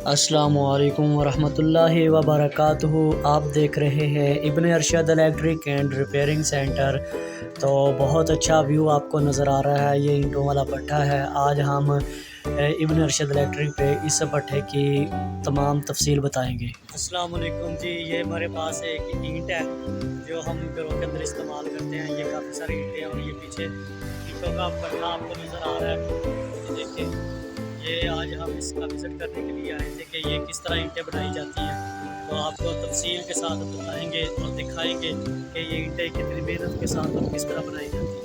अस्सलामुअलैकुम वरहमतुल्लाहि वबरकातुहू। आप देख रहे हैं Ibn Arshad electric and repairing centre. तो बहुत अच्छा व्यू आपको नज़र आ रहा है। ये ईंटों वाला भट्ठा है। आज हम इब्न अरशद इलेक्ट्रिक पे इस भट्ठे की तमाम तफसील बताएंगे। अस्सलाम वालेकुम जी। ये हमारे पास एक ईंट है जो हम घरों के अंदर इस्तेमाल करते हैं। ये काफ़ी सारी ईंटें हैं और ये पीछे ईंटों का भट्ठा आपको नज़र आ रहा है। ये देखिए, ये आज हम इसका विज़िट करने के लिए आए थे कि ये किस तरह ईंटें बनाई जाती हैं। तो आपको तफसील के साथ बताएंगे और दिखाएंगे कि ये ईंटें कितनी मेहनत के साथ और किस तरह बनाई जाती हैं।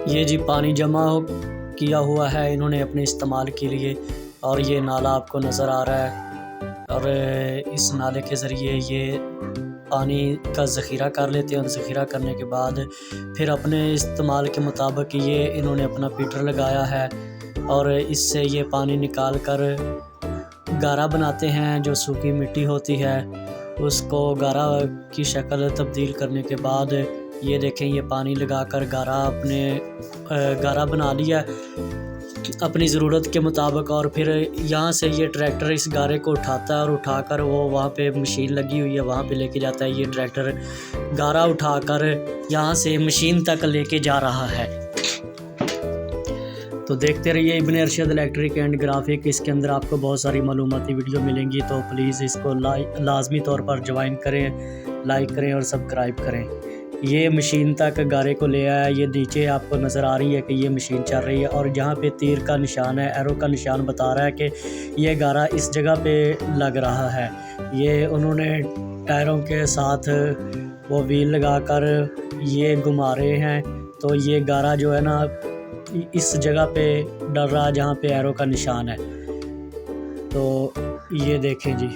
ये जी पानी जमा किया हुआ है इन्होंने अपने इस्तेमाल के लिए, और ये नाला आपको नज़र आ रहा है। और इस नाले के ज़रिए ये पानी का ज़ख़ीरा कर लेते हैं और ज़ख़ीरा करने के बाद फिर अपने इस्तेमाल के मुताबिक ये इन्होंने अपना पीटर लगाया है और इससे ये पानी निकाल कर गारा बनाते हैं। जो सूखी मिट्टी होती है उसको गारा की शक्ल तब्दील करने के बाद ये देखें, ये पानी लगाकर गारा बना लिया अपनी ज़रूरत के मुताबिक। और फिर यहाँ से ये ट्रैक्टर इस गारे को उठाता है और उठाकर वो वहाँ पे मशीन लगी हुई है वहाँ पे लेके जाता है। ये ट्रैक्टर गारा उठाकर यहाँ से मशीन तक लेके जा रहा है। तो देखते रहिए Ibn Arshad electric and graphic. इसके अंदर आपको बहुत सारी मालूमाती वीडियो मिलेंगी, तो प्लीज़ इसको लाजमी तौर पर ज्वाइन करें, लाइक करें और सब्सक्राइब करें। ये मशीन तक गारे को ले आया। ये नीचे आपको नज़र आ रही है कि ये मशीन चल रही है और जहाँ पे तीर का निशान है, एरो का निशान बता रहा है कि ये गारा इस जगह पे लग रहा है। ये उन्होंने टायरों के साथ वो व्हील लगाकर ये घुमा रहे हैं, तो ये गारा जो है ना इस जगह पे डल रहा है जहाँ पे एरो का निशान है। तो ये देखें जी,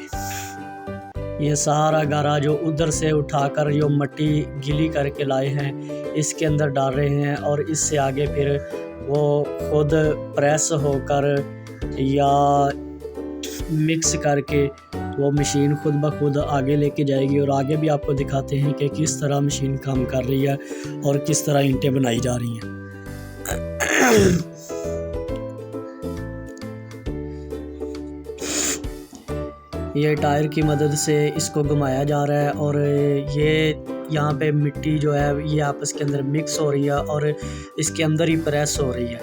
ये सारा गारा जो उधर से उठाकर जो मिट्टी गीली करके लाए हैं इसके अंदर डाल रहे हैं और इससे आगे फिर वो खुद प्रेस होकर या मिक्स करके वो मशीन खुद ब खुद आगे लेके जाएगी। और आगे भी आपको दिखाते हैं कि किस तरह मशीन काम कर रही है और किस तरह ईंटें बनाई जा रही हैं। ये टायर की मदद से इसको घुमाया जा रहा है और ये यहाँ पे मिट्टी जो है ये आपस के अंदर मिक्स हो रही है और इसके अंदर ही प्रेस हो रही है।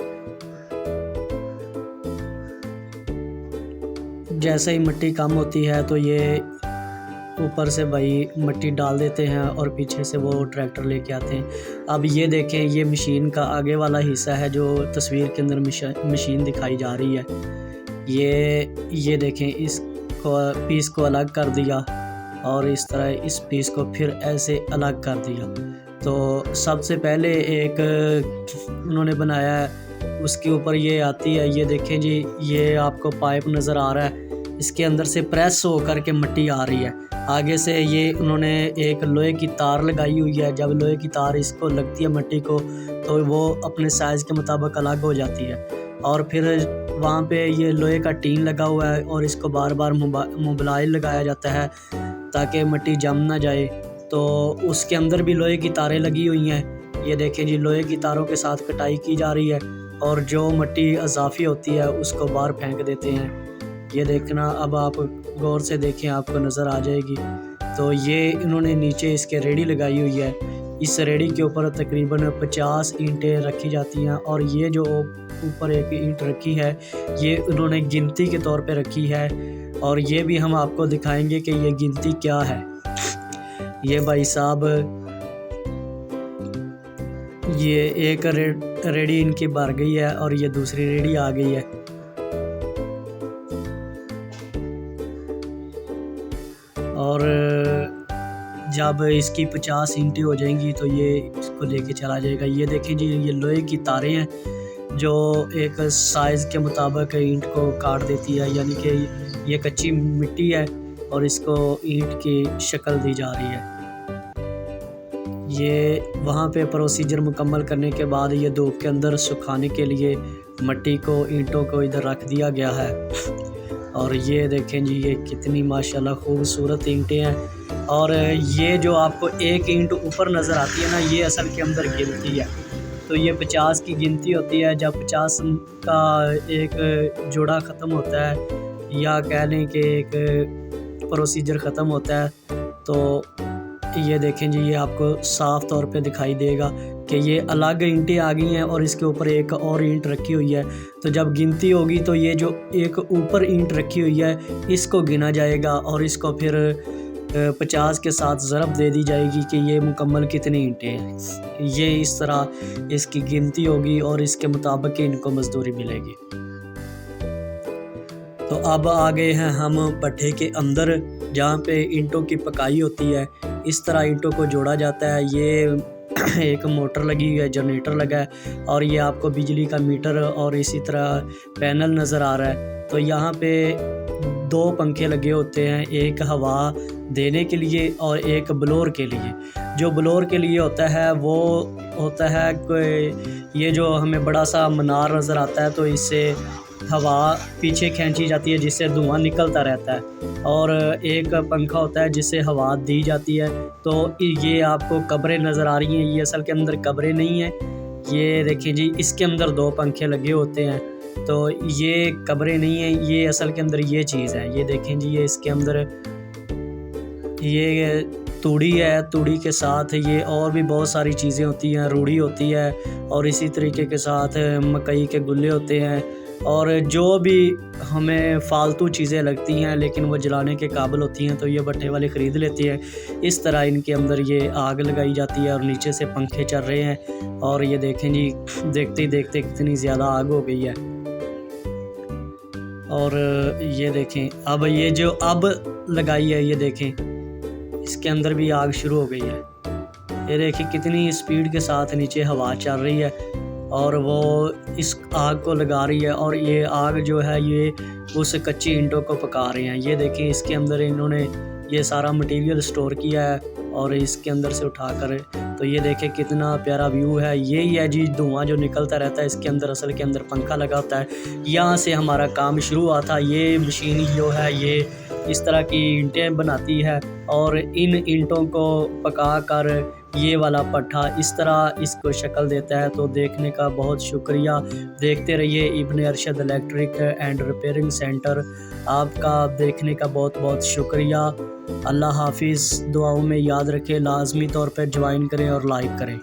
जैसे ही मिट्टी कम होती है तो ये ऊपर से भाई मिट्टी डाल देते हैं और पीछे से वो ट्रैक्टर लेके आते हैं। अब ये देखें, ये मशीन का आगे वाला हिस्सा है जो तस्वीर के अंदर मशीन दिखाई जा रही है। ये देखें, इस पीस को अलग कर दिया और इस तरह इस पीस को फिर ऐसे अलग कर दिया। तो सबसे पहले एक उन्होंने बनाया है, उसके ऊपर ये आती है। ये देखें जी, ये आपको पाइप नज़र आ रहा है, इसके अंदर से प्रेस होकर के मिट्टी आ रही है। आगे से ये उन्होंने एक लोहे की तार लगाई हुई है। जब लोहे की तार इसको लगती है मिट्टी को तो वो अपने साइज़ के मुताबिक अलग हो जाती है। और फिर वहाँ पे ये लोहे का टीन लगा हुआ है और इसको बार बार मोबाइल लगाया जाता है ताकि मिट्टी जम ना जाए। तो उसके अंदर भी लोहे की तारें लगी हुई हैं। ये देखें जी, लोहे की तारों के साथ कटाई की जा रही है और जो मिट्टी अज़ाफ़ी होती है उसको बाहर फेंक देते हैं। ये देखना, अब आप गौर से देखें, आपको नज़र आ जाएगी। तो ये इन्होंने नीचे इसके रेडी लगाई हुई है। इस रेडी के ऊपर तकरीबन 50 ईंटें रखी जाती हैं और ये जो ऊपर एक ईंट रखी है ये उन्होंने गिनती के तौर पे रखी है और ये भी हम आपको दिखाएंगे कि ये गिनती क्या है। ये भाई साहब, ये एक रेडी इनकी भर गई है और ये दूसरी रेडी आ गई है। और जब इसकी 50 ईंटें हो जाएंगी तो ये इसको लेके चला जाएगा। ये देखें जी, ये लोहे की तारें हैं जो एक साइज़ के मुताबिक ईंट को काट देती है। यानी कि ये कच्ची मिट्टी है और इसको ईंट की शक्ल दी जा रही है। ये वहाँ पे प्रोसीजर मुकम्मल करने के बाद ये धूप के अंदर सुखाने के लिए मट्टी को, ईंटों को इधर रख दिया गया है। और ये देखें जी, ये कितनी माशाल्लाह खूबसूरत ईंटें हैं। और ये जो आपको एक ईंट ऊपर नज़र आती है ना, ये असल के अंदर गिनती है। तो ये 50 की गिनती होती है। जब 50 का एक जोड़ा ख़त्म होता है, या कह लें कि एक प्रोसीजर ख़त्म होता है, तो ये देखें जी, ये आपको साफ़ तौर पे दिखाई देगा कि ये अलग ईंटें आ गई हैं और इसके ऊपर एक और ईंट रखी हुई है। तो जब गिनती होगी तो ये जो एक ऊपर ईंट रखी हुई है, इसको गिना जाएगा और इसको फिर 50 के साथ ज़रब दे दी जाएगी कि ये मुकम्मल कितनी ईंटें हैं। ये इस तरह इसकी गिनती होगी और इसके मुताबिक इनको मज़दूरी मिलेगी। तो अब आ गए हैं हम भट्ठे के अंदर, जहाँ पे ईंटों की पकाई होती है। इस तरह ईंटों को जोड़ा जाता है। ये एक मोटर लगी हुई है, जनरेटर लगा है, और ये आपको बिजली का मीटर और इसी तरह पैनल नज़र आ रहा है। तो यहाँ पे 2 पंखे लगे होते हैं, एक हवा देने के लिए और एक ब्लोअर के लिए। जो ब्लोअर के लिए होता है वो होता है कोई, ये जो हमें बड़ा सा मनार नज़र आता है, तो इससे हवा पीछे खींची जाती है जिससे धुआं निकलता रहता है। और एक पंखा होता है जिससे हवा दी जाती है। तो ये आपको कब्रें नज़र आ रही हैं, ये असल के अंदर कब्रें नहीं हैं। ये देखिए जी, इसके अंदर 2 पंखे लगे होते हैं, तो ये कब्रें नहीं हैं, ये असल के अंदर ये चीज़ है। ये देखें जी, ये इसके अंदर ये तूड़ी है, तूड़ी के साथ ये और भी बहुत सारी चीज़ें होती हैं, रूड़ी होती है, और इसी तरीके के साथ मकई के गुल्ले होते हैं, और जो भी हमें फ़ालतू चीज़ें लगती हैं लेकिन वो जलाने के काबिल होती हैं, तो ये भट्ठे वाले ख़रीद लेते हैं। इस तरह इनके अंदर ये आग लगाई जाती है और नीचे से पंखे चल रहे हैं। और ये देखें जी, देखते ही देखते कितनी ज़्यादा आग हो गई है। और ये देखें, अब ये जो अब लगाई है, ये देखें इसके अंदर भी आग शुरू हो गई है। ये देखिए कितनी स्पीड के साथ नीचे हवा चल रही है और वो इस आग को लगा रही है, और ये आग जो है ये उस कच्ची ईंटों को पका रहे हैं। ये देखें, इसके अंदर इन्होंने ये सारा मटेरियल स्टोर किया है और इसके अंदर से उठाकर, तो ये देखें कितना प्यारा व्यू है। यही है जी धुआं जो निकलता रहता है, इसके अंदर असल के अंदर पंखा लगा होता है। यहाँ से हमारा काम शुरू हुआ था। ये मशीन जो है ये इस तरह की ईंटें बनाती है और इन ईंटों को पका कर ये वाला पट्ठा इस तरह इसको शक्ल देता है। तो देखने का बहुत शुक्रिया। देखते रहिए Ibn Arshad electric and repairing centre. आपका देखने का बहुत बहुत शुक्रिया। अल्लाह हाफिज़। दुआओं में याद रखें, लाजमी तौर पर ज्वाइन करें और लाइक करें।